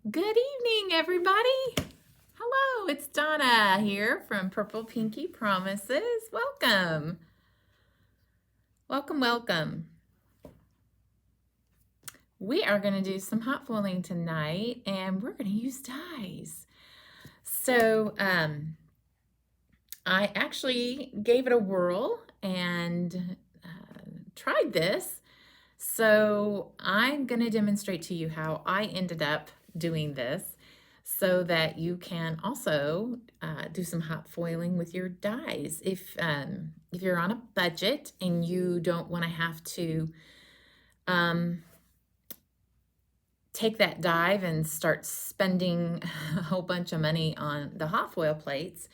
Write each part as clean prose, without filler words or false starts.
Good evening, everybody. Hello, it's Donna here from Purple Pinky Promises. Welcome. Welcome, welcome. We are going to do some hot foiling tonight, and we're going to use dies. So, I actually gave it a whirl and tried this. So, I'm going to demonstrate to you how I ended up doing this so that you can also do some hot foiling with your dies. If you're on a budget and you don't want to have to take that dive and start spending a whole bunch of money on the hot foil plates,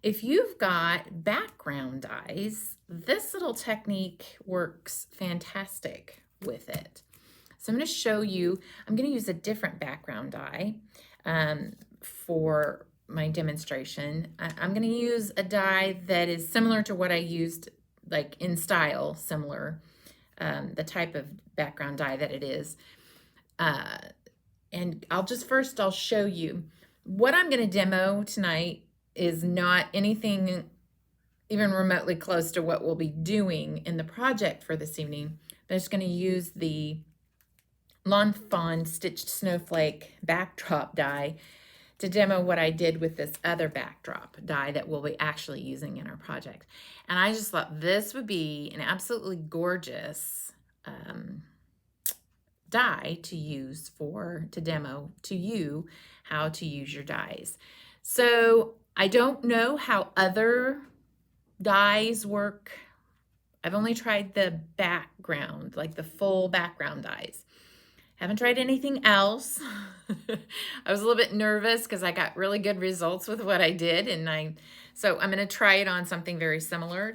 if you've got background dies, this little technique works fantastic with it. So I'm going to show you, I'm going to use a different background die for my demonstration. I'm going to use a die that is similar to what I used, like in style, similar, the type of background die that it is. And I'll show you. What I'm going to demo tonight is not anything even remotely close to what we'll be doing in the project for this evening. I'm just going to use the Fawn Stitched Snowflake backdrop die to demo what I did with this other backdrop die that we'll be actually using in our project. And I just thought this would be an absolutely gorgeous die to use to demo to you how to use your dies. So I don't know how other dies work. I've only tried the background, like the full background dies. Haven't tried anything else. I was a little bit nervous because I got really good results with what I did, so I'm going to try it on something very similar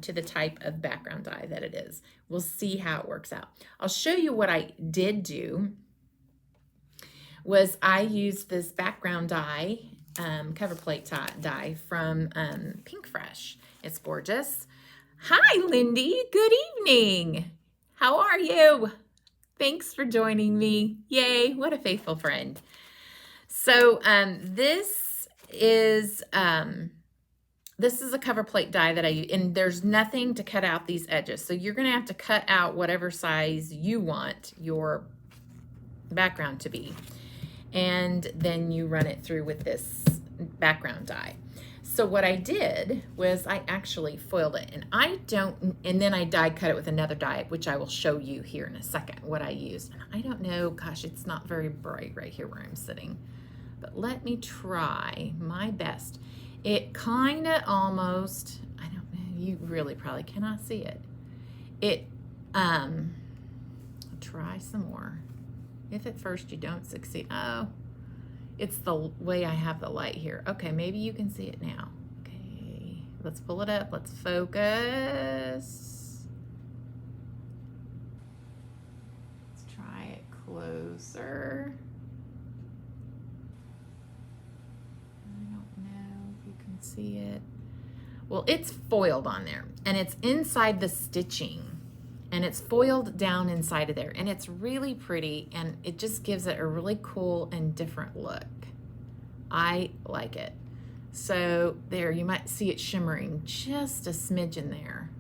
to the type of background die that it is. We'll see how it works out. I'll show you what I did do. Was I used this background die, Coverplate die from Pinkfresh. It's gorgeous. Hi, Lindy. Good evening. How are you? Thanks for joining me. Yay, what a faithful friend. So this is a Coverplate die that I use, and there's nothing to cut out these edges. So you're gonna have to cut out whatever size you want your background to be. And then you run it through with this background die. So what I did was I actually foiled it, and then I die cut it with another die, which I will show you here in a second what I used. And I don't know, gosh, it's not very bright right here where I'm sitting, but let me try my best. It kind of almost, I don't know, you really probably cannot see it. I'll try some more. If at first you don't succeed, oh, it's the way I have the light here. Okay, maybe you can see it now. Okay, let's pull it up. Let's focus. Let's try it closer. I don't know if you can see it. Well, it's foiled on there, and it's inside the stitching. And it's foiled down inside of there, and it's really pretty, and it just gives it a really cool and different look. I like it. So there, you might see it shimmering just a smidgen there.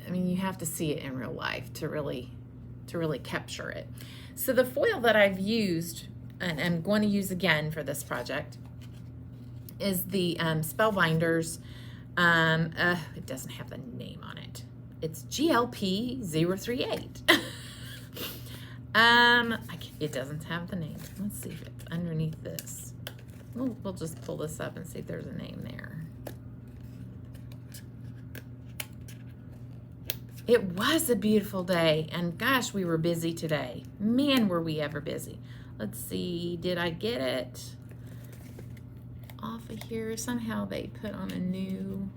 I mean, you have to see it in real life to really capture it. So the foil that I've used, and I'm going to use again for this project, is the Spellbinders. It doesn't have the name on it. It's GLP 038. It doesn't have the name. Let's see if it's underneath this. We'll just pull this up and see if there's a name there. It was a beautiful day, and gosh, we were busy today. Man, were we ever busy. Let's see, did I get it off of here? Somehow they put on a new...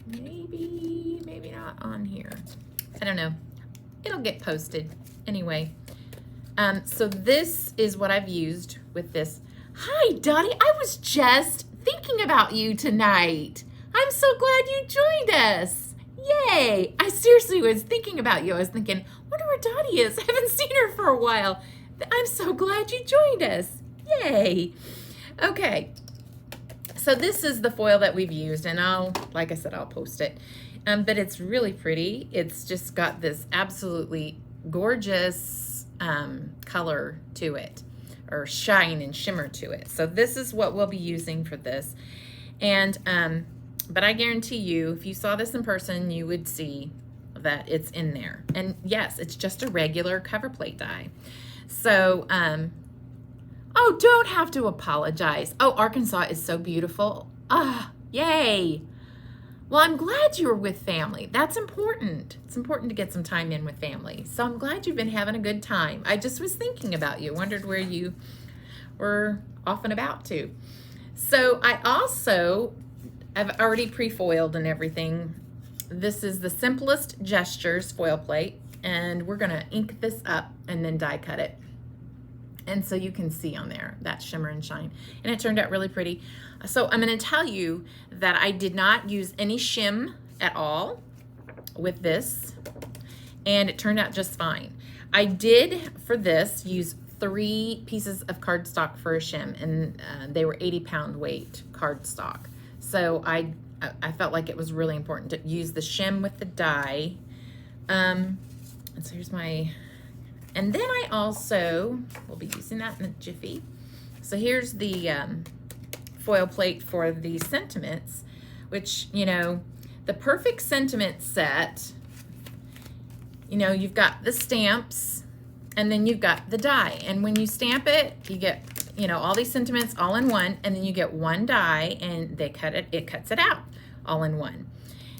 Maybe not on here. I don't know. It'll get posted anyway. So this is what I've used with this. Hi, Dottie. I was just thinking about you tonight. I'm so glad you joined us. Yay! I seriously was thinking about you. I was thinking, wonder where Dottie is. I haven't seen her for a while. I'm so glad you joined us. Yay! Okay, so this is the foil that we've used, and like I said, I'll post it. But it's really pretty. It's just got this absolutely gorgeous color to it, or shine and shimmer to it. So this is what we'll be using for this. And but I guarantee you, if you saw this in person, you would see that it's in there. And yes, it's just a regular Coverplate die. So, oh, don't have to apologize. Oh, Arkansas is so beautiful. Ah, yay. Well, I'm glad you were with family. That's important. It's important to get some time in with family. So I'm glad you've been having a good time. I just was thinking about you, wondered where you were off and about to. So I also, I've already pre-foiled and everything. This is the Simplest Gestures foil plate, and we're gonna ink this up and then die cut it. And so you can see on there that shimmer and shine. And it turned out really pretty. So I'm gonna tell you that I did not use any shim at all with this, and it turned out just fine. I did, for this, use 3 pieces of cardstock for a shim, and they were 80-pound weight cardstock. So I felt like it was really important to use the shim with the die. And so here's my, and then I also will be using that in a jiffy. So here's the foil plate for the sentiments, which, you know, the perfect sentiment set, you know, you've got the stamps and then you've got the die. And when you stamp it, you get, you know, all these sentiments all in one, and then you get one die and they cut it, it cuts it out all in one.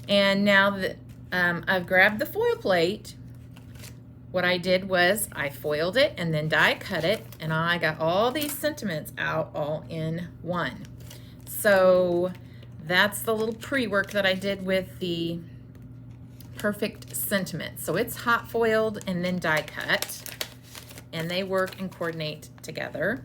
And now that I've grabbed the foil plate, what I did was I foiled it and then die cut it, and I got all these sentiments out all in one. So that's the little pre-work that I did with the perfect sentiment. So it's hot foiled and then die cut, and they work and coordinate together.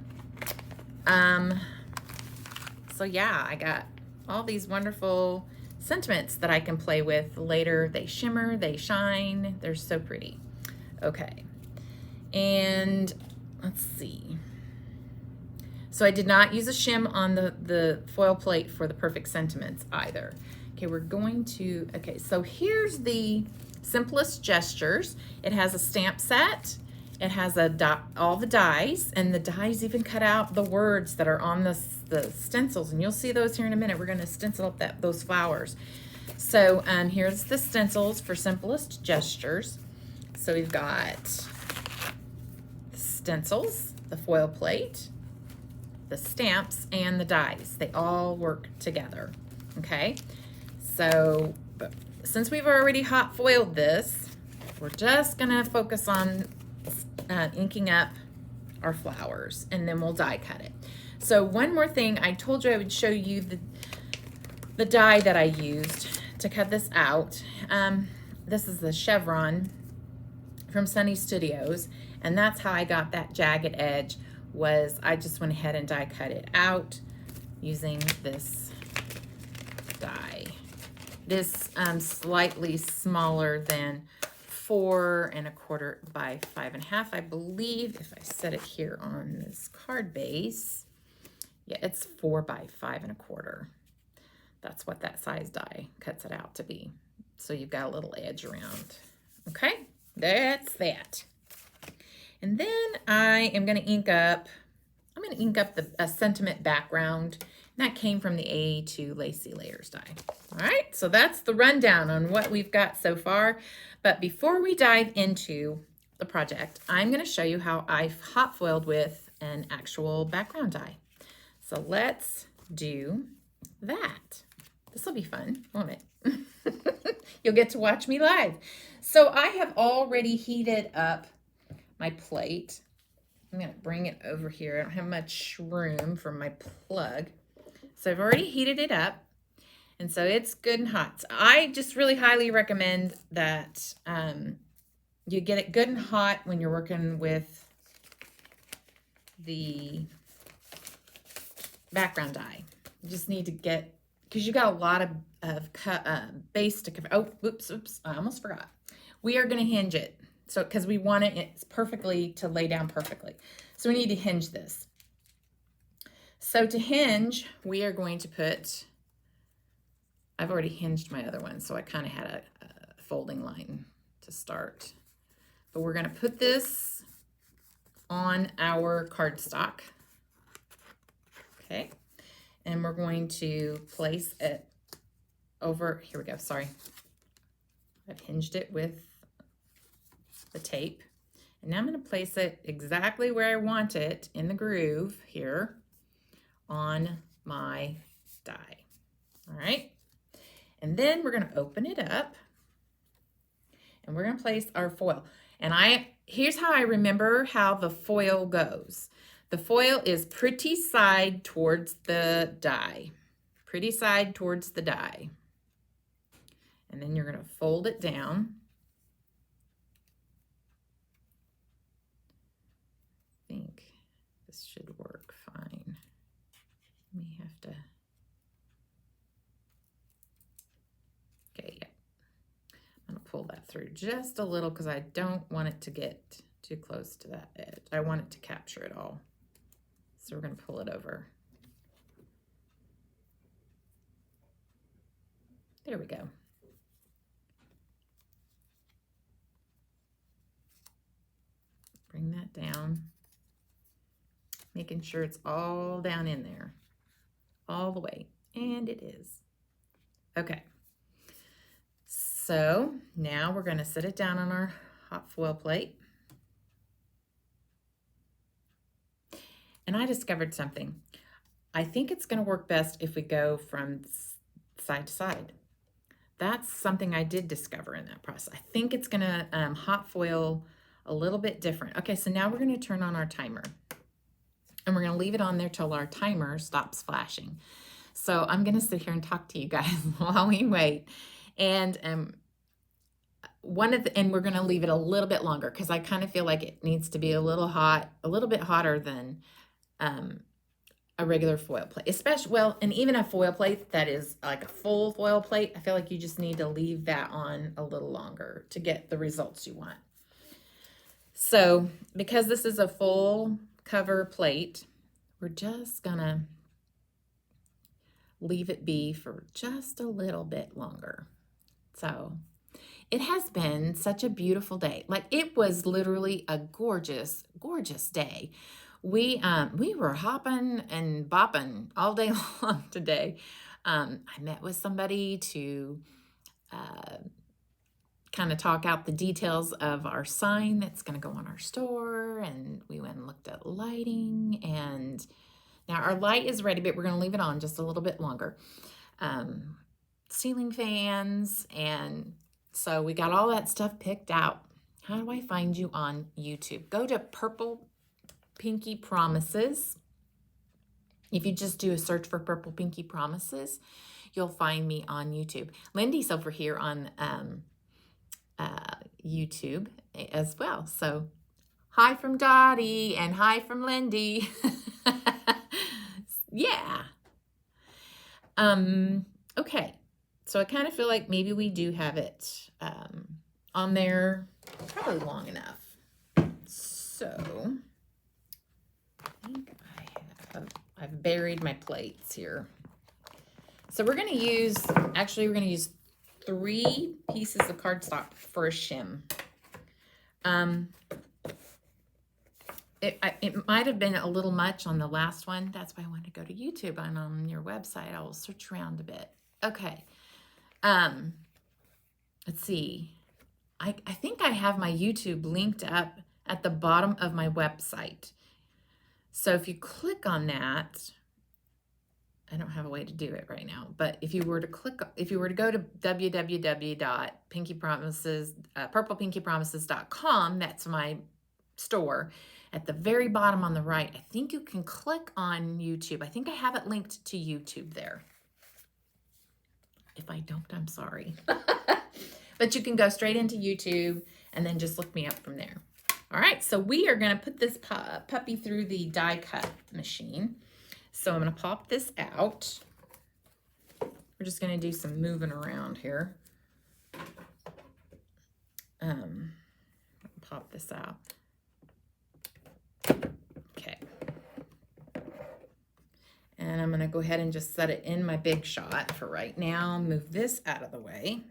So yeah, I got all these wonderful sentiments that I can play with later. They shimmer, they shine, they're so pretty. Okay, and let's see. So I did not use a shim on the foil plate for the perfect sentiments either. Okay, we're going to, okay, so here's the Simplest Gestures. It has a stamp set. It has all the dies, and the dies even cut out the words that are on the stencils, and you'll see those here in a minute. We're gonna stencil up those flowers. So here's the stencils for Simplest Gestures. So we've got the stencils, the foil plate, the stamps, and the dies. They all work together, okay? So, but since we've already hot foiled this, we're just gonna focus on inking up our flowers, and then we'll die cut it. So one more thing, I told you I would show you the die that I used to cut this out. This is the Chevron from Sunny Studios, and that's how I got that jagged edge. Was I just went ahead and die cut it out using this die. This slightly smaller than 4 1/4 by 5 1/2, I believe. If I set it here on this card base, yeah, it's 4 by 5 1/4. That's what that size die cuts it out to be. So you've got a little edge around. Okay, that's that. And then I am going to ink up, I'm going to ink up a sentiment background. And that came from the A2 Lacy Layers Die. All right, so that's the rundown on what we've got so far. But before we dive into the project, I'm going to show you how I've hot foiled with an actual background die. So let's do that. This will be fun, won't it? You'll get to watch me live. So I have already heated up my plate. I'm going to bring it over here. I don't have much room for my plug. So I've already heated it up, and so it's good and hot. So I just really highly recommend that you get it good and hot when you're working with the background die. You just need to get because you got a lot of base to cover. Oh, oops, I almost forgot. We are going to hinge it. So, because we want it perfectly to lay down perfectly. So we need to hinge this. So to hinge, we are going to put, I've already hinged my other one, so I kind of had a folding line to start. But we're going to put this on our cardstock. Okay. And we're going to place it over, here we go, sorry. I've hinged it with the tape. And now I'm going to place it exactly where I want it in the groove here on my die. All right. And then we're going to open it up and we're going to place our foil. And here's how I remember how the foil goes. The foil is pretty side towards the die. Pretty side towards the die. And then you're going to fold it down. I think this should work fine. May have to. Okay, yeah. I'm going to pull that through just a little because I don't want it to get too close to that edge. I want it to capture it all. So we're going to pull it over. There we go. Bring that down, making sure it's all down in there, all the way, and it is. Okay, so now we're going to set it down on our hot foil plate. And I discovered something. I think it's going to work best if we go from side to side. That's something I did discover in that process. I think it's going to hot foil a little bit different. Okay, so now we're going to turn on our timer. And we're going to leave it on there till our timer stops flashing. So I'm going to sit here and talk to you guys while we wait. And we're going to leave it a little bit longer because I kind of feel like it needs to be a little hot, a little bit hotter than a regular foil plate, especially, well, and even a foil plate that is like a full foil plate, I feel like you just need to leave that on a little longer to get the results you want. So because this is a full cover plate, we're just gonna leave it be for just a little bit longer. So it has been such a beautiful day. Like, it was literally a gorgeous, gorgeous day. We were hopping and bopping all day long today. I met with somebody to kind of talk out the details of our sign that's going to go on our store, and we went and looked at lighting, and now our light is ready, but we're going to leave it on just a little bit longer. Ceiling fans, and so we got all that stuff picked out. How do I find you on YouTube? Go to Purple Pinky Promises. If you just do a search for Purple Pinky Promises, you'll find me on YouTube. Lindy's over here on YouTube as well. So hi from Dottie and hi from Lindy. Yeah. Okay. So I kind of feel like maybe we do have it on there probably long enough. So I think I've buried my plates here. So we're going to use, actually we're going to use 3 pieces of cardstock for a shim. It might have been a little much on the last one. That's why I wanted to go to YouTube, and on your website I will search around a bit. Okay. Let's see. I think I have my YouTube linked up at the bottom of my website. So if you click on that, I don't have a way to do it right now, but if you were to go to purplepinkypromises.com, that's my store. At the very bottom on the right, I think you can click on YouTube. I think I have it linked to YouTube there. If I don't, I'm sorry. But you can go straight into YouTube and then just look me up from there. All right, so we are going to put this puppy through the die cut machine. So I'm going to pop this out. We're just going to do some moving around here. Pop this out. Okay. And I'm going to go ahead and just set it in my big shot for right now. Move this out of the way.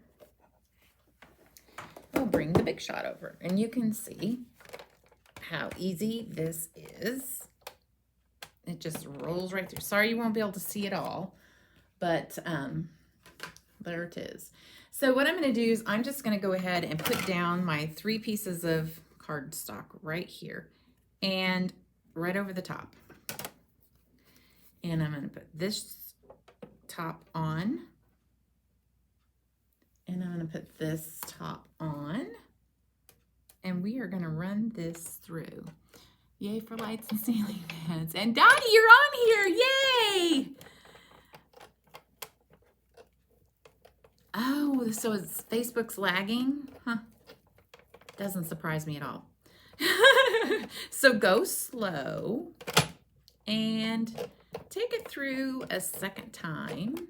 We'll bring the big shot over, and you can see how easy this is. It just rolls right through. Sorry you won't be able to see it all, but there it is. So what I'm going to do is I'm just going to go ahead and put down my 3 pieces of cardstock right here and right over the top. And I'm going to put this top on, and I'm going to put this top on, and we are going to run this through. Yay for lights and ceiling fans. And Dottie, you're on here. Yay! Oh, so it's Facebook's lagging? Huh. Doesn't surprise me at all. So go slow and take it through a second time.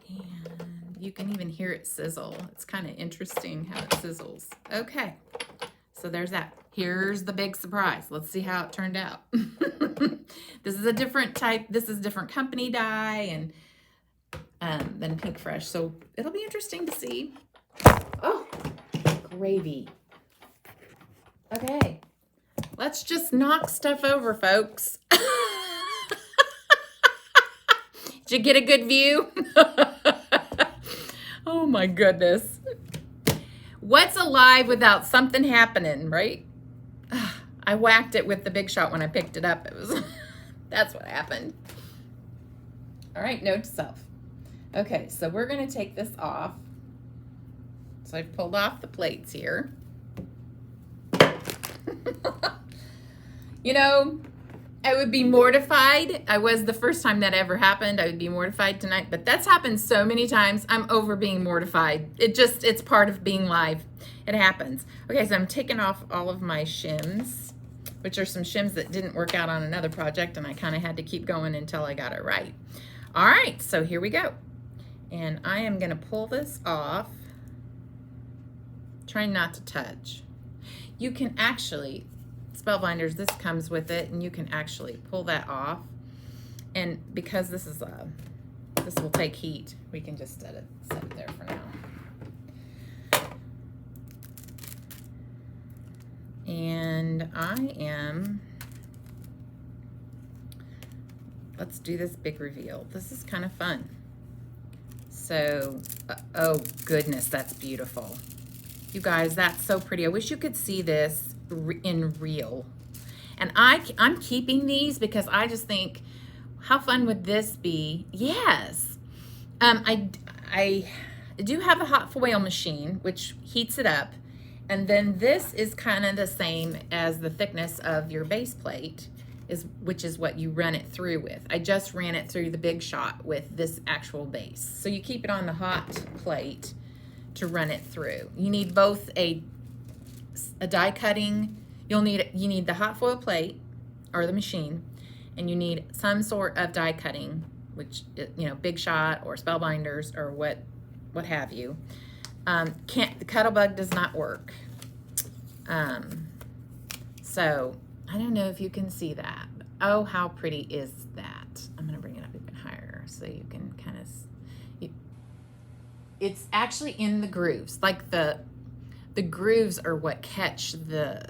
And you can even hear it sizzle. It's kind of interesting how it sizzles. Okay, so there's that. Here's the big surprise. Let's see how it turned out. This is a different type. This is a different company die and than Pinkfresh. So it'll be interesting to see. Oh, gravy. Okay, let's just knock stuff over, folks. Did you get a good view? Oh my goodness. What's alive without something happening, right? I whacked it with the big shot when I picked it up. It was that's what happened. All right, note to self. Okay, so we're going to take this off. So I've pulled off the plates here. You know, I would be mortified. I was the first time that ever happened. I would be mortified tonight, but that's happened so many times. I'm over being mortified. It's part of being live. It happens. Okay, so I'm taking off all of my shims, which are some shims that didn't work out on another project, and I kind of had to keep going until I got it right. All right, so here we go. And I am going to pull this off. Trying not to touch. You can actually, Spellbinders, this comes with it, and you can actually pull that off. And because this is this will take heat, we can just set it there for now. And let's do this big reveal. This is kind of fun. So, oh goodness, that's beautiful. You guys, that's so pretty. I wish you could see this in real. And I'm keeping these because I just think, how fun would this be? Yes. I do have a hot foil machine, which heats it up. And then this is kind of the same as the thickness of your base plate, which is what you run it through with. I just ran it through the big shot with this actual base. So you keep it on the hot plate to run it through. You need both a die cutting. You need the hot foil plate or the machine, and you need some sort of die cutting, which, you know, big shot or Spellbinders or what have you. The Cuttlebug does not work. So I don't know if you can see that. Oh, how pretty is that? I'm gonna bring it up even higher so you can kind of. It's actually in the grooves. Like the grooves are what catch the.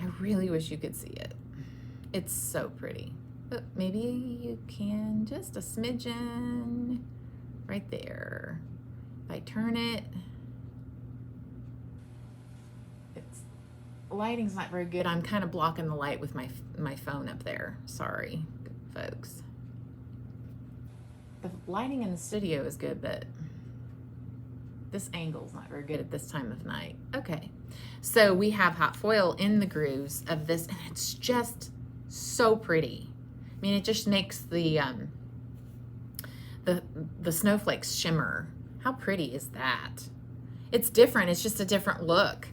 I really wish you could see it. It's so pretty. But maybe you can just a smidgen right there. If I turn it, lighting's not very good. I'm kind of blocking the light with my phone up there. Sorry, folks. The lighting in the studio is good, but this angle's not very good at this time of night. Okay, so we have hot foil in the grooves of this, and it's just so pretty. I mean, it just makes the snowflakes shimmer. How pretty is that? It's different. It's just a different look.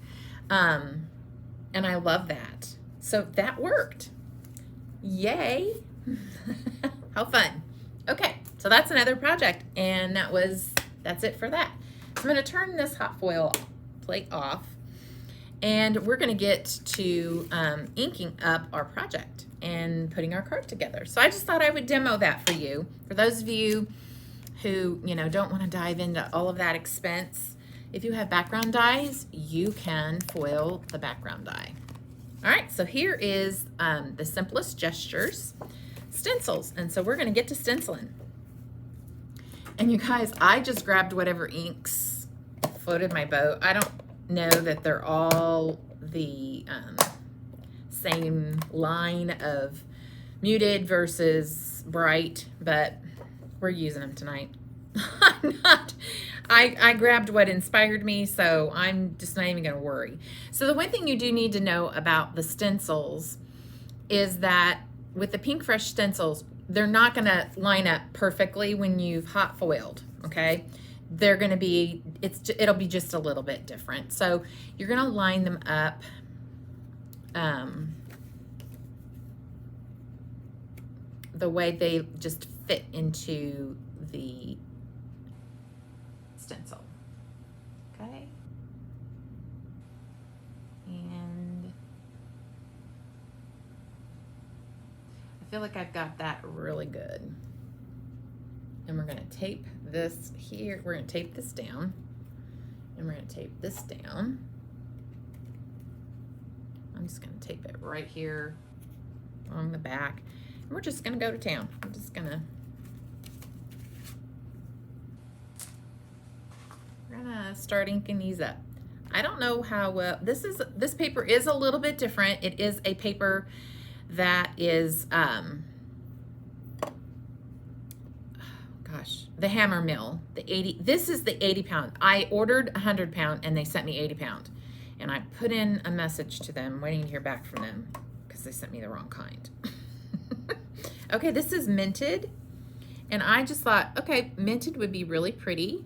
And I love that. So that worked. Yay. How fun. Okay, So that's another project, and that's it for that. So I'm going to turn this hot foil plate off, and we're going to get to inking up our project and putting our card together. So I just thought I would demo that for you. For those of you who, you know, don't want to dive into all of that expense, if you have background dies, you can foil the background die. All right, so here is the simplest gestures stencils, and so we're going to get to stenciling. And you guys, I just grabbed whatever inks floated my boat. I don't know that they're all the same line of muted versus bright, but we're using them tonight. I grabbed what inspired me, so I'm just not even going to worry. So the one thing you do need to know about the stencils is that with the Pinkfresh stencils, they're not going to line up perfectly when you've hot foiled, okay? They're going to be, it'll be just a little bit different. So you're going to line them up the way they just fit into the stencil, okay? And I feel like I've got that really good. And we're gonna tape this here. We're gonna tape this down, and we're gonna tape this down. I'm just gonna tape it right here along the back. And we're just gonna go to town. I'm just gonna, we're gonna start inking these up. I don't know how well, this paper is a little bit different. It is a paper that is, gosh, the Hammer Mill, the 80, this is the 80 pound. I ordered 100 pound and they sent me 80 pound. And I put in a message to them, waiting to hear back from them because they sent me the wrong kind. Okay, this is minted. And I just thought, okay, minted would be really pretty.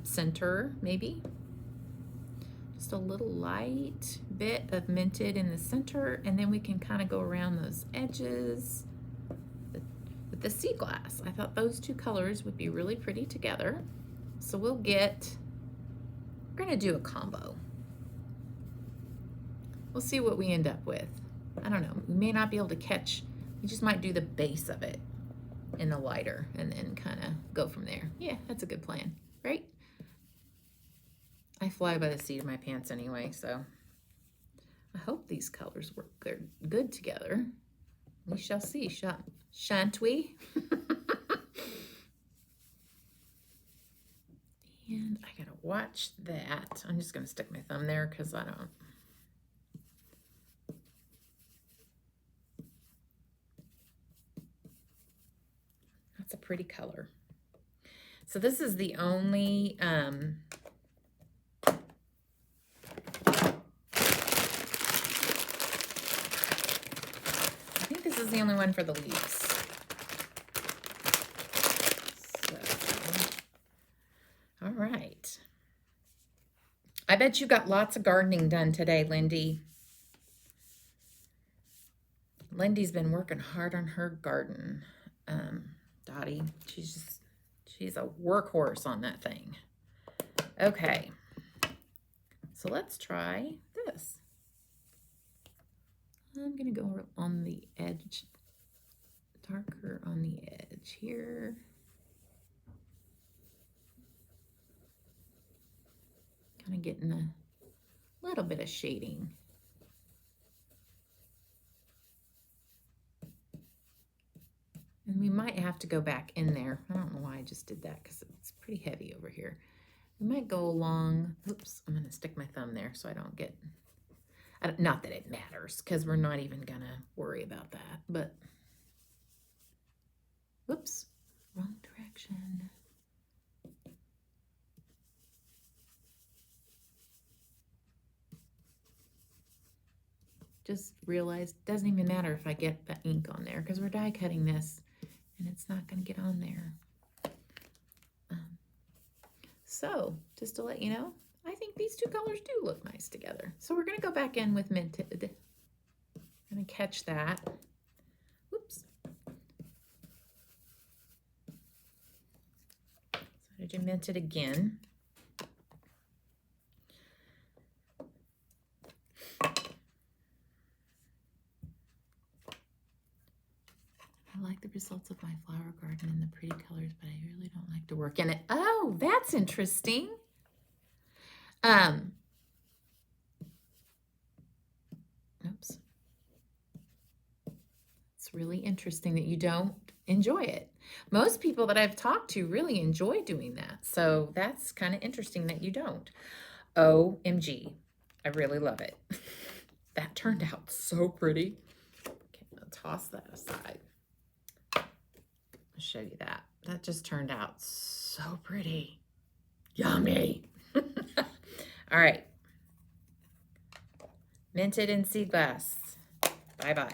Center, maybe. Just a little light bit of minted in the center, and then we can kind of go around those edges with the sea glass. I thought those two colors would be really pretty together. So we're gonna do a combo. We'll see what we end up with. I don't know, we may not be able to catch, we just might do the base of it in the lighter and then kind of go from there. Yeah, that's a good plan, right? I fly by the seat of my pants anyway, so I hope these colors work good together. We shall see, shan't we? And I gotta watch that. I'm just gonna stick my thumb there because I don't. That's a pretty color. So this is the only, this is the only one for the leaves. So, all right. I bet you got lots of gardening done today, Lindy. Lindy's been working hard on her garden. Dottie, she's a workhorse on that thing. Okay. So let's try this. I'm going to go on the edge, darker on the edge here. Kind of getting a little bit of shading. And we might have to go back in there. I don't know why I just did that because it's pretty heavy over here. We might go along, oops, I'm going to stick my thumb there so I don't get, not that it matters because we're not even going to worry about that, but, whoops, wrong direction. Just realized it doesn't even matter if I get the ink on there because we're die cutting this and it's not going to get on there. So just to let you know, I think these two colors do look nice together. So we're going to go back in with minted. I'm going to catch that. Whoops. going to do Minted again. I like the results of my flower garden in the pretty colors, but I really don't like to work in it. Oh, that's interesting. Oops. It's really interesting that you don't enjoy it. Most people that I've talked to really enjoy doing that. So that's kind of interesting that you don't. OMG. I really love it. That turned out so pretty. Okay, I'll toss that aside. I'll show you that. That just turned out so pretty. Yummy. All right. Minted in seed glass. Bye-bye.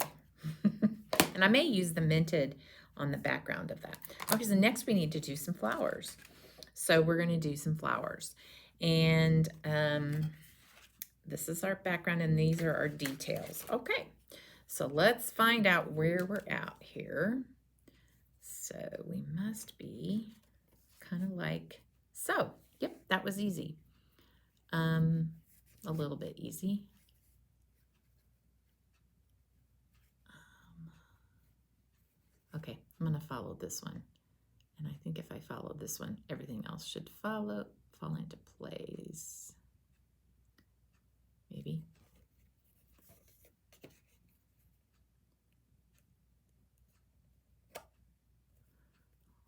And I may use the minted on the background of that. Okay, so next we need to do some flowers. So we're going to do some flowers. And this is our background, and these are our details. Okay, so let's find out where we're at here. So we must be kind of like so. Yep, that was easy. A little bit easy. Okay, I'm going to follow this one. And I think if I follow this one, everything else should fall into place. Maybe.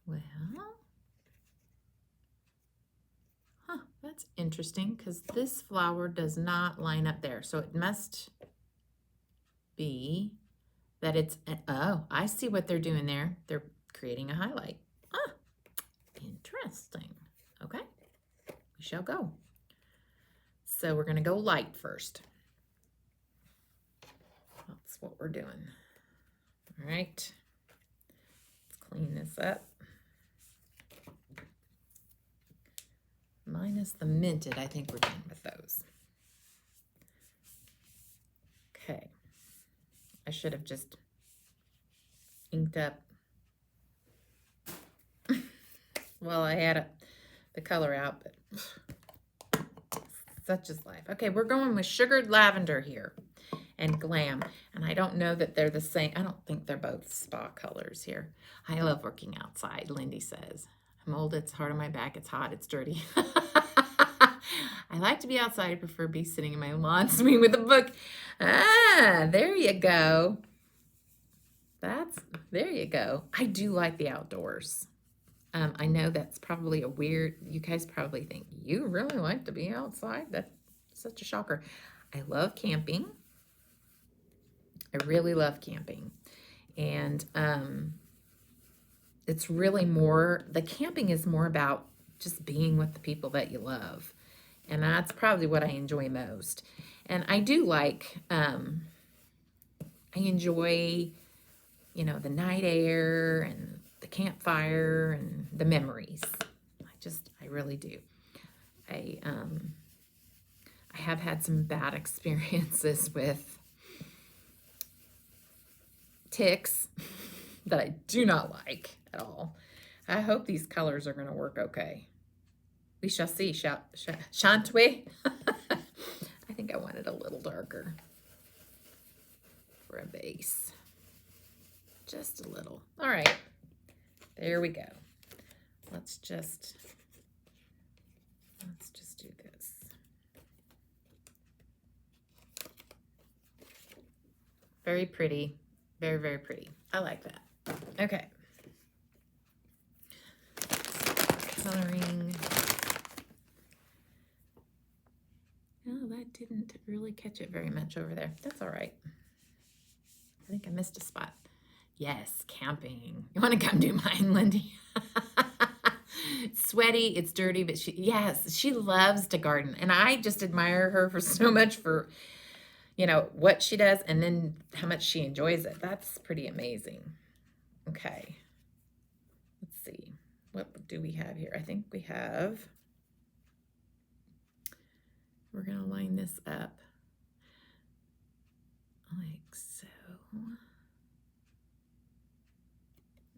Well, that's interesting because this flower does not line up there. So it must be that it's, oh, I see what they're doing there. They're creating a highlight. Ah, interesting. Okay, we shall go. So we're going to go light first. That's what we're doing. All right, let's clean this up. Minus the minted, I think we're done with those. Okay. I should have just inked up. Well, I had the color out, but such is life. Okay, we're going with Sugared Lavender here and Glam. And I don't know that they're the same. I don't think they're both spa colors here. I love working outside, Lindy says. I'm old, it's hard on my back, it's hot, it's dirty. I like to be outside. I prefer to be sitting in my lawn swing with a book. Ah, there you go. There you go. I do like the outdoors. I know that's probably a weird, you guys probably think, you really like to be outside? That's such a shocker. I love camping. I really love camping. And it's really more, the camping is more about just being with the people that you love. And that's probably what I enjoy most. And I do like, I enjoy, you know, the night air and the campfire and the memories. I really do. I have had some bad experiences with ticks that I do not like at all. I hope these colors are going to work okay. We shall see, shan't we? I think I want it a little darker for a base. Just a little. All right, there we go. Let's just do this. Very pretty, very, very pretty. I like that. Okay. Coloring. Oh, that didn't really catch it very much over there. That's all right. I think I missed a spot. Yes, camping. You want to come do mine, Lindy? It's sweaty, it's dirty, but she loves to garden. And I just admire her for so much for, you know, what she does and then how much she enjoys it. That's pretty amazing. Okay. Let's see. What do we have here? I think we have, we're going to line this up like so.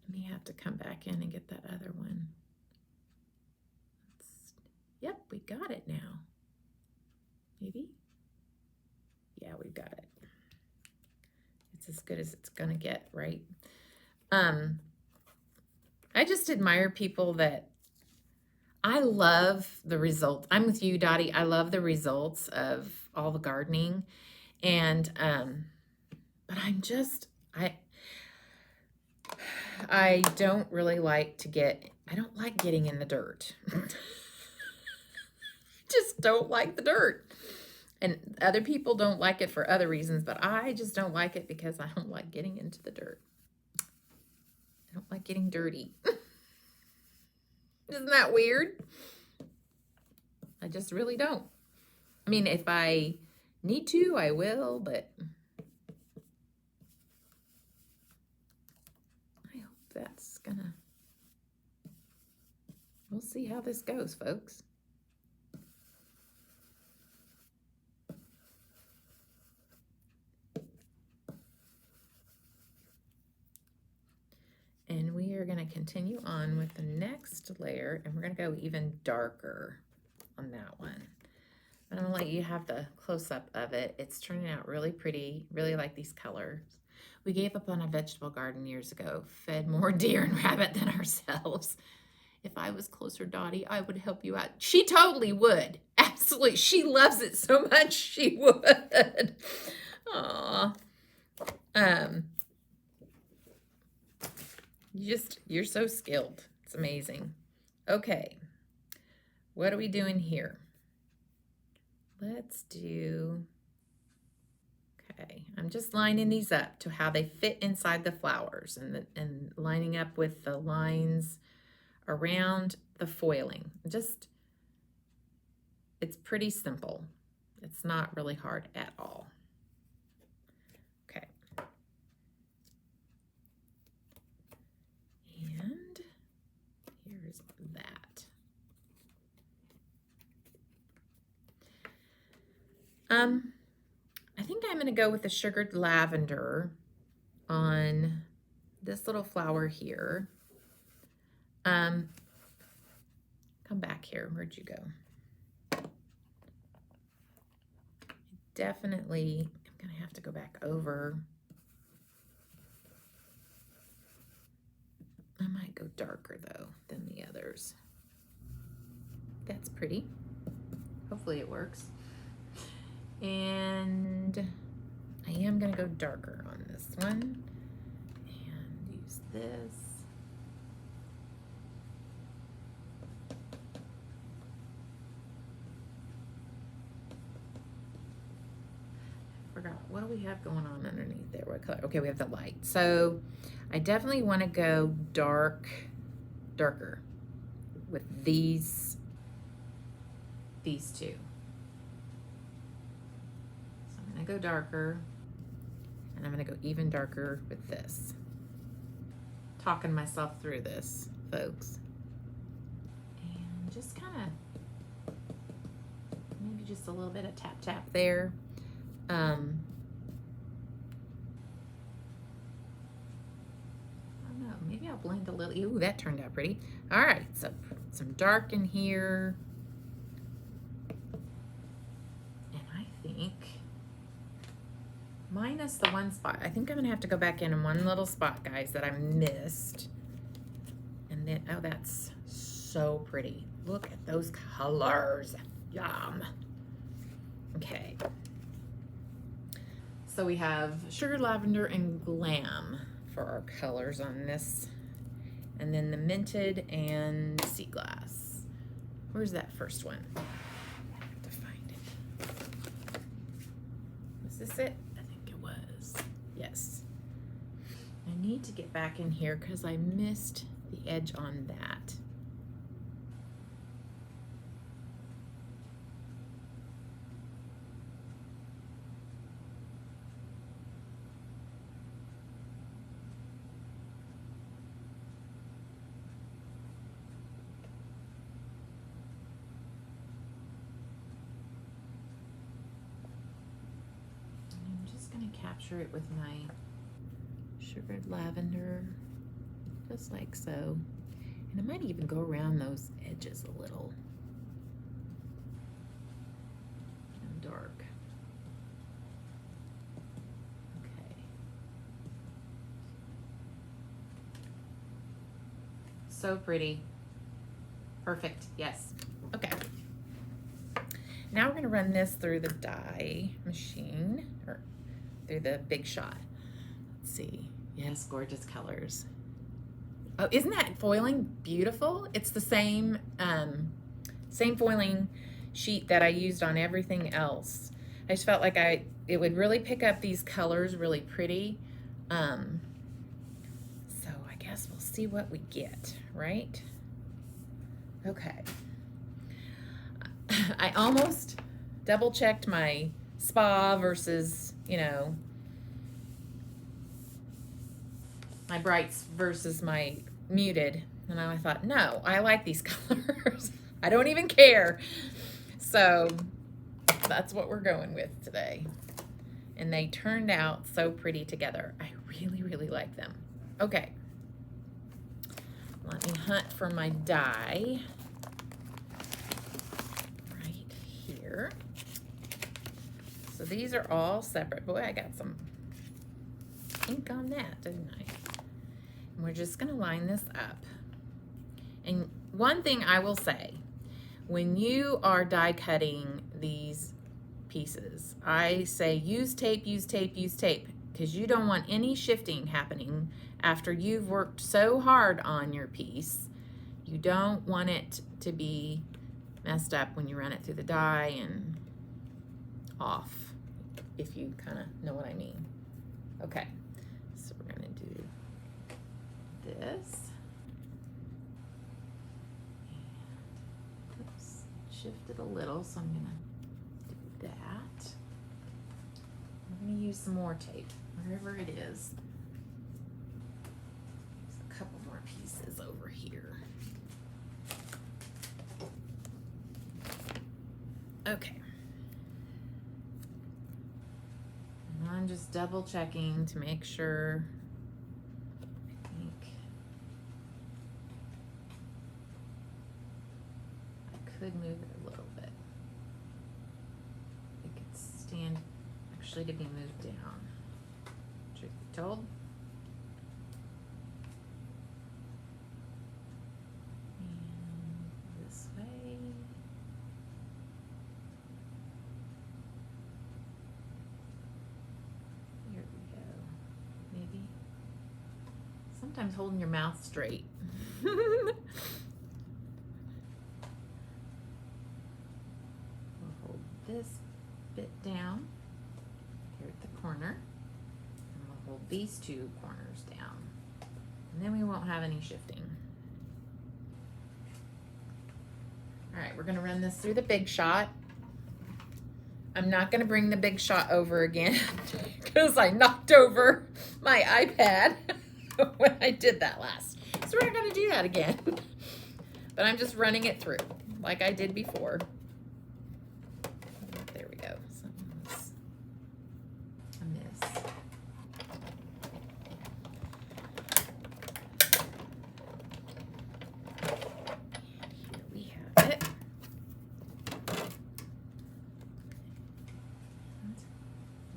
Let me have to come back in and get that other one. we got it now. Maybe? Yeah, we've got it. It's as good as it's gonna get, right? I just admire people that, I love the result. I'm with you, Dottie. I love the results of all the gardening. And, but I don't really like to I don't like getting in the dirt. Just don't like the dirt. And other people don't like it for other reasons, but I just don't like it because I don't like getting into the dirt. I don't like getting dirty. Isn't that weird? I just really don't. I mean, if I need to, I will, but I hope that's gonna, we'll see how this goes, folks. And we are going to continue on with the next layer, and we're going to go even darker on that one. I'm going to let you have the close-up of it. It's turning out really pretty. Really like these colors. We gave up on a vegetable garden years ago, fed more deer and rabbit than ourselves. If I was closer, Dottie, I would help you out. She totally would. Absolutely. She loves it so much, she would. Aw. You're so skilled. It's amazing. Okay. What are we doing here? Let's do, okay, I'm just lining these up to how they fit inside the flowers and lining up with the lines around the foiling. Just, it's pretty simple. It's not really hard at all. Okay. And here's that. I think I'm going to go with the sugared lavender on this little flower here. Come back here. Where'd you go? Definitely, I'm going to have to go back over. I might go darker though than the others. That's pretty. Hopefully it works. And I am going to go darker on this one and use this. I forgot, what do we have going on underneath there? What color? Okay, we have the light. So I definitely want to go darker with these two. I'm gonna go darker, and I'm gonna go even darker with this. Talking myself through this, folks. And just kind of, maybe just a little bit of tap tap there. I don't know, maybe I'll blend a little. Ooh, that turned out pretty. All right, so some dark in here. And I think, minus the one spot. I think I'm gonna have to go back in one little spot, guys, that I missed. And then, oh, that's so pretty. Look at those colors. Yum. Okay. So we have sugar lavender and glam for our colors on this. And then the minted and sea glass. Where's that first one? I have to find it. Was this it? Yes. I need to get back in here because I missed the edge on that. I'm just going to capture it with my sugared lavender, just like so. And I might even go around those edges a little. dark. Okay. So pretty. Perfect, yes. Okay. Now we're gonna run this through the die machine, or through the Big Shot. Let's see. Yes, gorgeous colors. Oh, isn't that foiling beautiful? It's the same same foiling sheet that I used on everything else. I just felt like it would really pick up these colors really pretty. So I guess we'll see what we get, right? Okay. I almost double checked my spa versus, you know, my brights versus my muted. And I thought, no, I like these colors. I don't even care. So that's what we're going with today. And they turned out so pretty together. I really, really like them. Okay. Let me hunt for my die. Right here. So these are all separate. Boy, I got some ink on that, didn't I? And we're just gonna line this up. And one thing I will say, when you are die cutting these pieces, I say use tape, use tape, use tape, because you don't want any shifting happening after you've worked so hard on your piece. You don't want it to be messed up when you run it through the die and off, if you kind of know what I mean. Okay, so we're gonna do this. And, oops, shifted a little, so I'm gonna do that. I'm gonna use some more tape, wherever it is. There's a couple more pieces over here. Okay. And I'm just double checking to make sure. I think I could move it a little bit. It could stand actually to be moved down. Truth be told. And this way. Here we go. Maybe. Sometimes holding your mouth straight. We'll hold this bit down here at the corner, and we'll hold these two corners down, and then we won't have any shifting. All right, we're gonna run this through the Big Shot. I'm not gonna bring the Big Shot over again because I knocked over my iPad when I did that last. So we're not gonna do that again. But I'm just running it through like I did before. There we go. Something's amiss. Here we have it.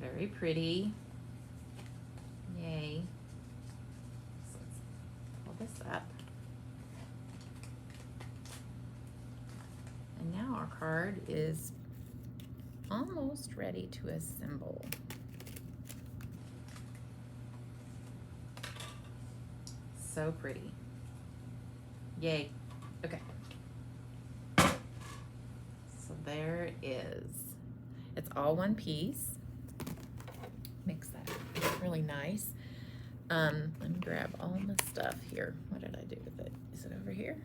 Very pretty. Yay. So let's pull this up. And now our card is almost ready to assemble. So pretty. Yay. Okay. So there it is. It's all one piece. Makes that really nice. Let me grab all my stuff here. What did I do with it? Is it over here?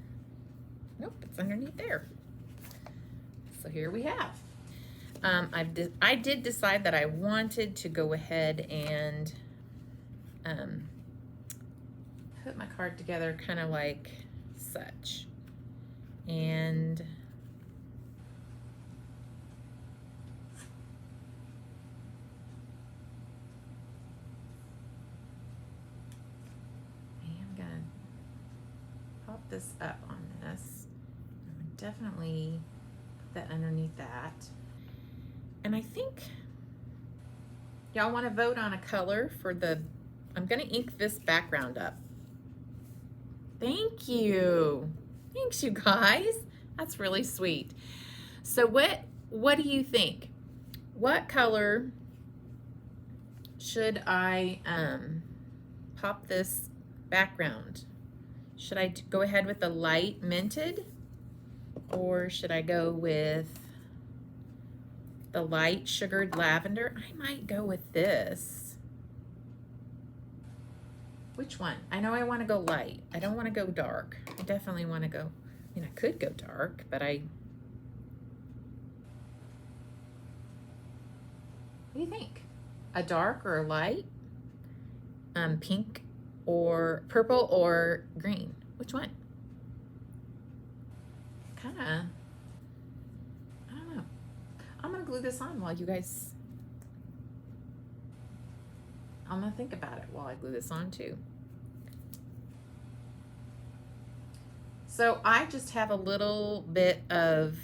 Nope, it's underneath there. So here we have. I did decide that I wanted to go ahead and put my card together kind of like such. And I'm gonna pop this up on this. I would definitely put that underneath that. And I think y'all want to vote on a color for the, I'm going to ink this background up. Thank you. Thanks, you guys. That's really sweet. So what do you think? What color should I pop this background? Should I go ahead with the light minted, or should I go with the light sugared lavender? I might go with this. Which one? I know I want to go light. I don't want to go dark. I definitely want to go, I mean, I could go dark, but what do you think? A dark or a light? Pink or purple or green? Which one? Kinda, I don't know. I'm gonna glue this on while you guys, I'm gonna think about it while I glue this on too. So I just have a little bit of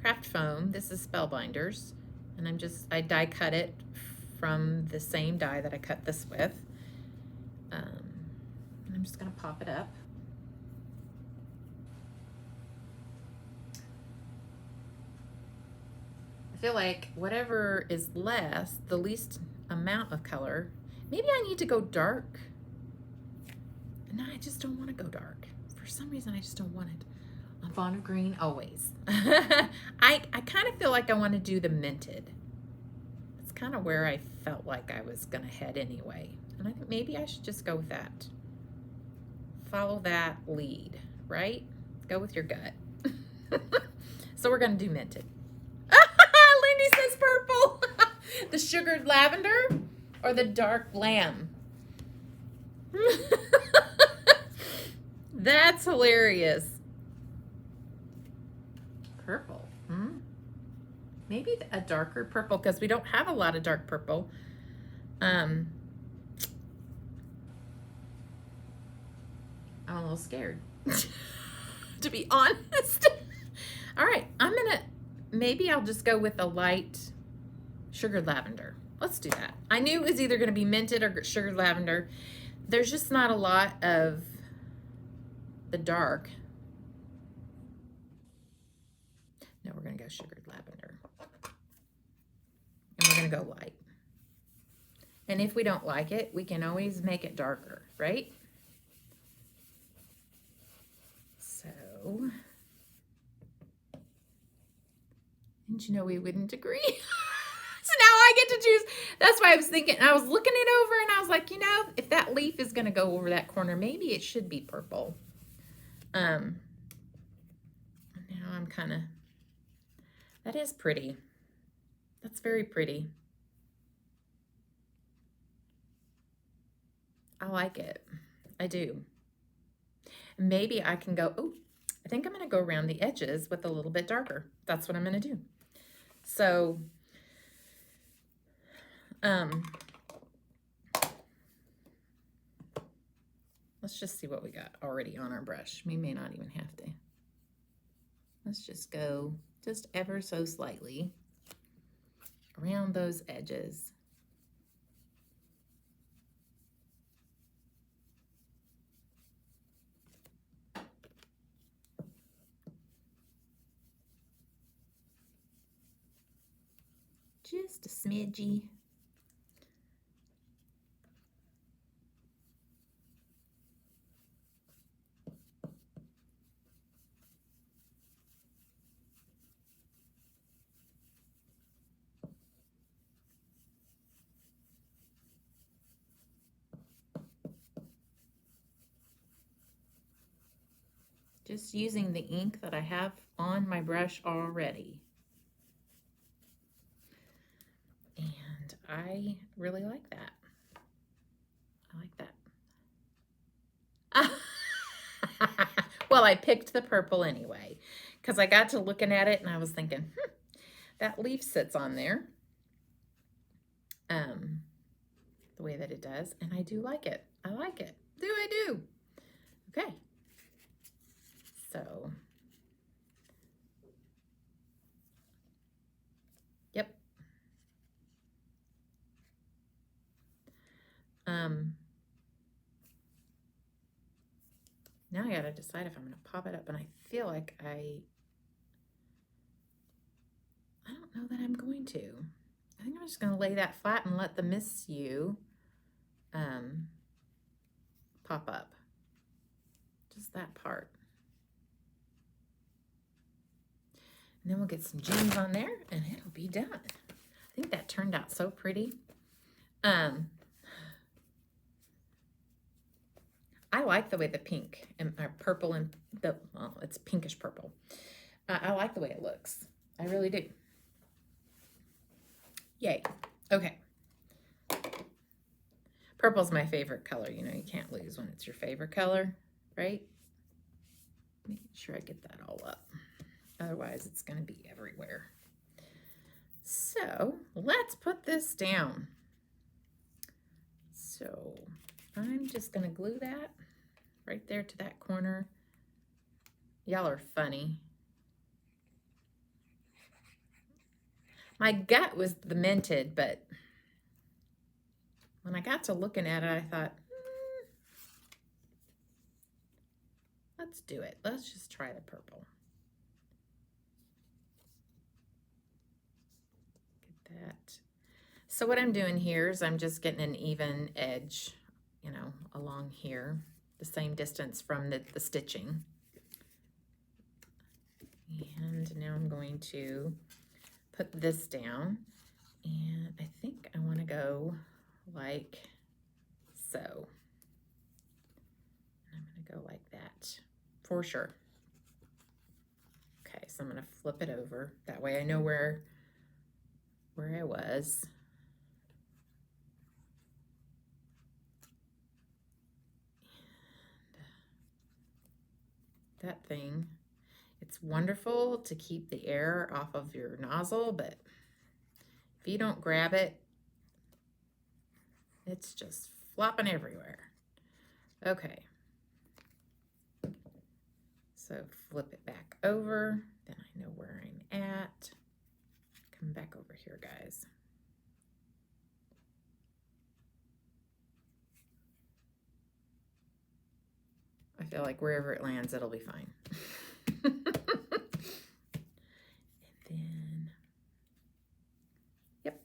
craft foam. This is Spellbinders, and I die cut it from the same die that I cut this with. And I'm just gonna pop it up. I feel like whatever is less, the least amount of color, maybe I need to go dark. No, I just don't want to go dark. For some reason, I just don't want it. I'm fond of green always. I kind of feel like I want to do the minted. It's kind of where I felt like I was going to head anyway. And I think maybe I should just go with that. Follow that lead, right? Go with your gut. So we're going to do minted. Lindy says purple. The sugared lavender or the dark Glam? That's hilarious. Purple. Maybe a darker purple, because we don't have a lot of dark purple. I'm a little scared, to be honest. All right, maybe I'll just go with a light sugared lavender. Let's do that. I knew it was either going to be minted or sugared lavender. There's just not a lot of the dark. No, we're going to go sugared lavender. And we're going to go light. And if we don't like it, we can always make it darker, right? So, didn't you know we wouldn't agree? So now I get to choose. That's why I was thinking, I was looking it over and I was like, you know, if that leaf is going to go over that corner, maybe it should be purple. Now I'm kind of, that is pretty. That's very pretty. I like it. I do. Maybe I can go, oh, I think I'm going to go around the edges with a little bit darker. That's what I'm going to do. So, let's just see what we got already on our brush. We may not even have to. Let's just go just ever so slightly around those edges. Just a smidgy. Just using the ink that I have on my brush already. And I really like that. I like that. Well, I picked the purple anyway, because I got to looking at it and I was thinking, that leaf sits on there. The way that it does, and I do like it. I like it. I do. Okay. So Now I gotta decide if I'm gonna pop it up, and I feel like I don't know that I'm going to. I think I'm just gonna lay that flat and let the Miss You pop up. Just that part. And then we'll get some gems on there and it'll be done. I think that turned out so pretty. I like the way the pink and purple and well, it's pinkish purple. I like the way it looks. I really do. Yay. Okay. Purple's my favorite color. You know, you can't lose when it's your favorite color, right? Making sure I get that all up. Otherwise, it's going to be everywhere. So let's put this down. So I'm just going to glue that right there to that corner. Y'all are funny. My gut was the minted, but when I got to looking at it, I thought, let's do it. Let's just try the purple. Get that. So what I'm doing here is I'm just getting an even edge, you know, along here, the same distance from the stitching. And now I'm going to put this down, and I think I want to go like so. I'm going to go like that for sure. Okay, so I'm going to flip it over. That way I know where I was. And that thing, it's wonderful to keep the air off of your nozzle, but if you don't grab it, it's just flopping everywhere. Okay. So flip it back over, then I know where I'm at. Come back over here, guys. I feel like wherever it lands, it'll be fine. And then, yep,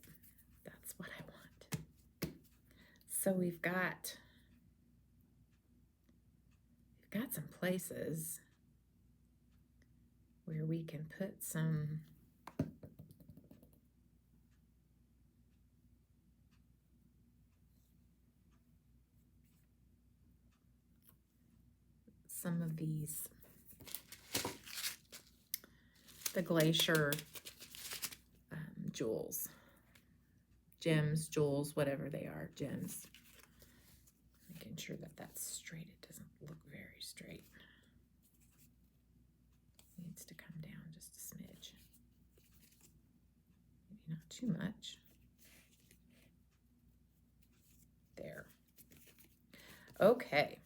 that's what I want. So we've got some places where we can put some of these, the Glacier jewels, gems, jewels, whatever they are, gems. Making sure that that's straight. It doesn't look very straight. It needs to come down just a smidge. Maybe not too much. There. Okay.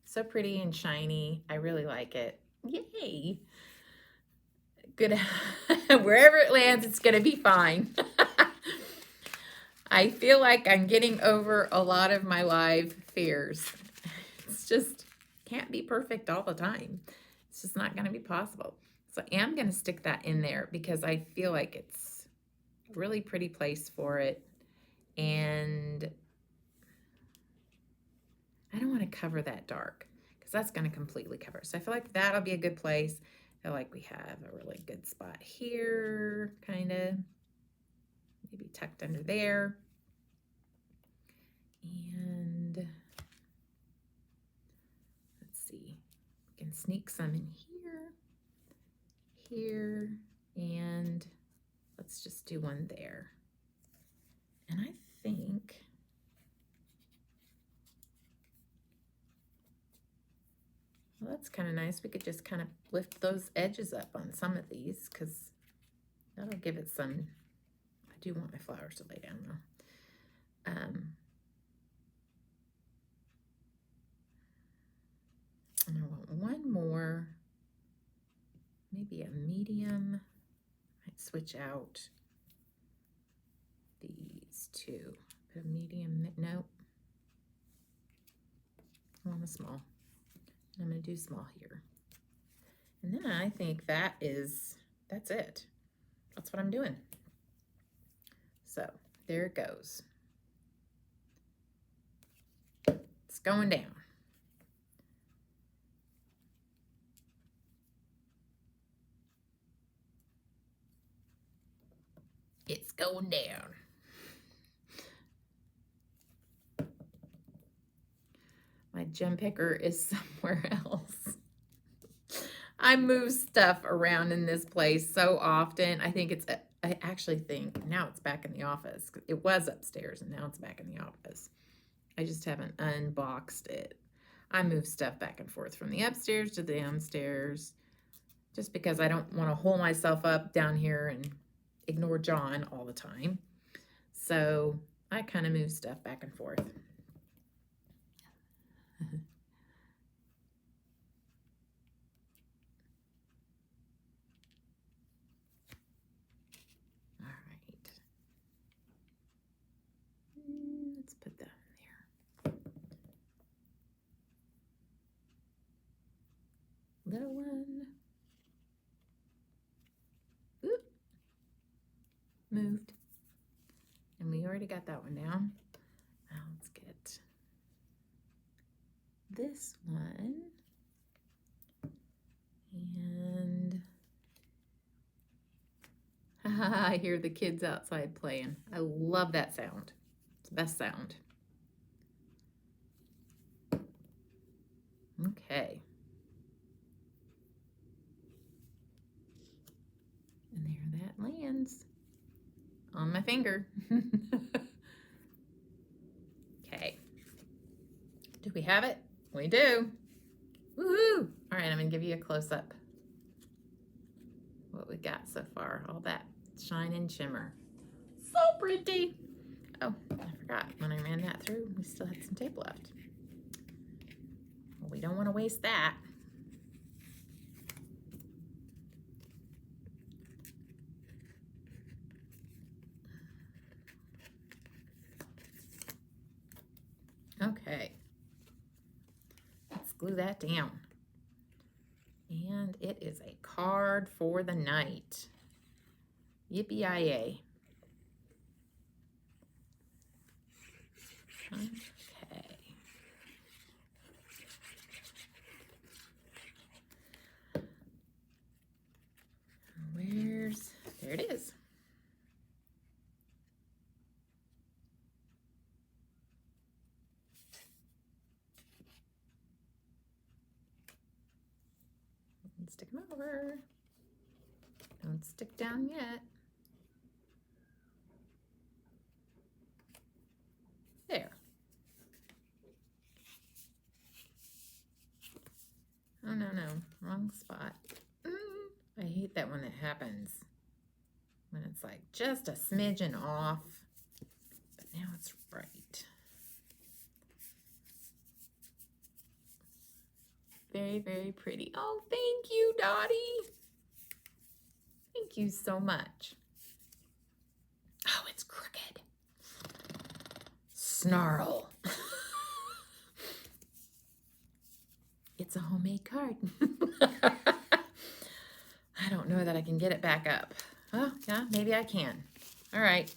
So pretty and shiny. I really like it. Yay. Good. Wherever it lands, it's going to be fine. I feel like I'm getting over a lot of my live fears. It's just can't be perfect all the time. It's just not going to be possible. So I am going to stick that in there because I feel like it's a really pretty place for it. And I don't want to cover that dark because that's going to completely cover. So I feel like that'll be a good place. I feel like we have a really good spot here, kind of. Maybe tucked under there. And let's see. We can sneak some in here, and let's just do one there. And I think well, that's kind of nice. We could just kind of lift those edges up on some of these because that'll give it some. I do want my flowers to lay down though. And I want one more, maybe a medium. Might switch out these two. Put a medium, nope. I want a small. I'm going to do small here. And then I think that's it. That's what I'm doing. So there it goes. It's going down. It's going down. My gem picker is somewhere else. I move stuff around in this place so often. I actually think now it's back in the office. It was upstairs and now it's back in the office. I just haven't unboxed it. I move stuff back and forth from the upstairs to the downstairs just because I don't want to hole myself up down here and ignore John all the time. So I kind of move stuff back and forth. All right. Let's put that in there. Little one. Oop. Moved. And we already got that one down. Now let's get this one. And I hear the kids outside playing. I love that sound. It's the best sound. Okay. And there that lands on my finger. Okay. Do we have it? We do. Woohoo! All right, I'm gonna give you a close-up. What we got so far, all that shine and shimmer. So pretty. Oh, I forgot, when I ran that through, we still had some tape left. Well, we don't want to waste that. Okay, let's glue that down. And it is a card for the night. Yippee-yi-yay. Okay. There it is. Stick them over. Don't stick down yet. There. Oh, no, wrong spot. I hate that when it happens. When it's like just a smidgen off. But now it's right. Very, very pretty. Oh, thank you, Dottie. Thank you so much. Oh, it's crooked. Snarl. It's a homemade card. I don't know that I can get it back up. Oh, yeah, maybe I can. All right.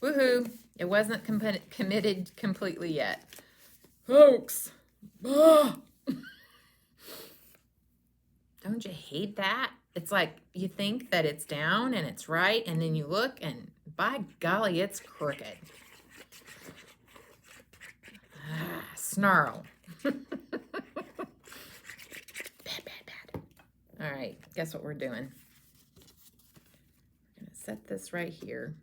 Woohoo. It wasn't committed completely yet. Folks. Ah. Don't you hate that? It's like you think that it's down and it's right, and then you look and by golly, it's crooked. Ah, snarl. Bad. All right, guess what we're doing? We're going to set this right here.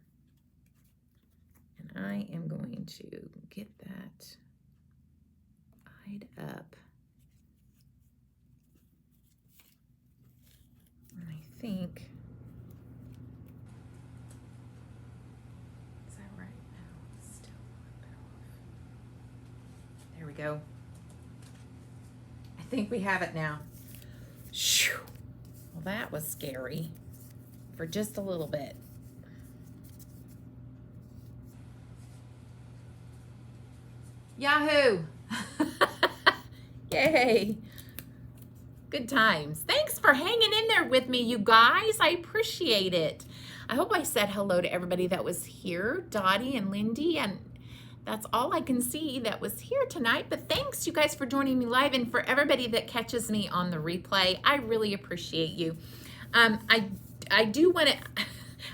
And I am going to get that eyed up. I think, is that right? No, it's still a bit off. There we go. I think we have it now. Shoo. Well, that was scary for just a little bit. Yahoo! Yay! Good times. Thanks for hanging in there with me, you guys. I appreciate it. I hope I said hello to everybody that was here, Dottie and Lindy, and that's all I can see that was here tonight. But thanks, you guys, for joining me live, and for everybody that catches me on the replay. I really appreciate you. I do want to,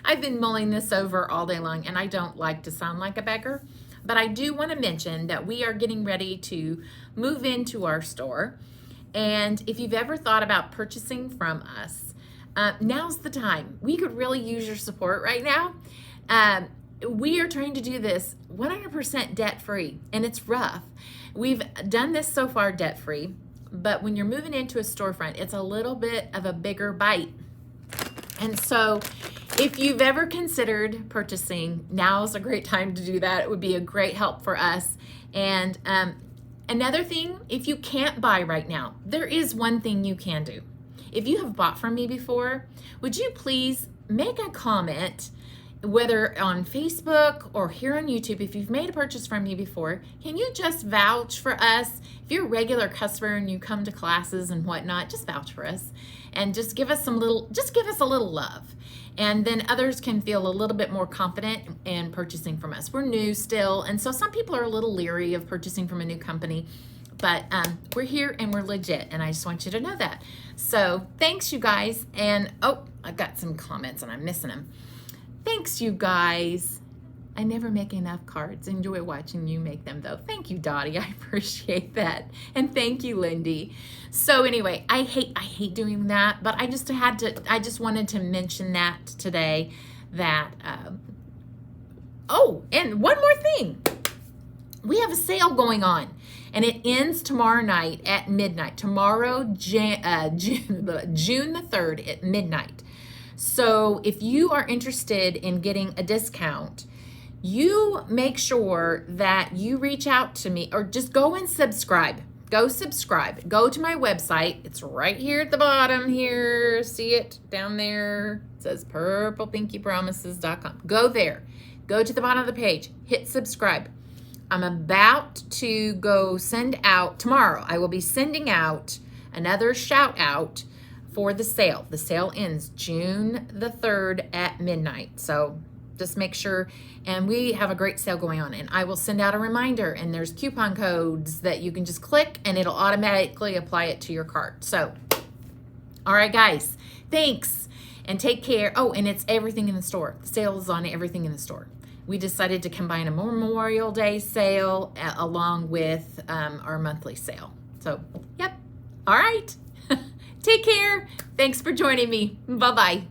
I've been mulling this over all day long, and I don't like to sound like a beggar, but I do want to mention that we are getting ready to move into our store. And if you've ever thought about purchasing from us, now's the time. We could really use your support right now. We are trying to do this 100% debt-free, and it's rough. We've done this so far debt-free, but when you're moving into a storefront, it's a little bit of a bigger bite. And so if you've ever considered purchasing, now's a great time to do that. It would be a great help for us. And another thing, if you can't buy right now, there is one thing you can do. If you have bought from me before, would you please make a comment, whether on Facebook or here on YouTube? If you've made a purchase from me before, can you just vouch for us? If you're a regular customer and you come to classes and whatnot, just vouch for us and just give us a little love. And then others can feel a little bit more confident in purchasing from us. We're new still, and so some people are a little leery of purchasing from a new company, but we're here and we're legit, and I just want you to know that. So thanks, you guys. And oh, I've got some comments and I'm missing them. Thanks, you guys. I never make enough cards. Enjoy watching you make them, though. Thank you, Dottie. I appreciate that. And thank you, Lindy. So anyway, I hate doing that, but I just wanted to mention that today, that, oh, and one more thing. We have a sale going on, and it ends tomorrow night at midnight. Tomorrow, June the 3rd at midnight. So if you are interested in getting a discount, you make sure that you reach out to me, or just go and subscribe. Go subscribe. Go to my website. It's right here at the bottom here. See it down there? It says purplepinkypromises.com. Go there. Go to the bottom of the page. Hit subscribe. I'm about to go send out, tomorrow, I will be sending out another shout out for the sale. The sale ends June the 3rd at midnight. So just make sure, and we have a great sale going on, and I will send out a reminder, and there's coupon codes that you can just click and it'll automatically apply it to your cart. So, all right, guys, thanks and take care. Oh, and it's everything in the store. The sale is on everything in the store. We decided to combine a Memorial Day sale along with our monthly sale. So, yep. All right. Take care. Thanks for joining me. Bye-bye.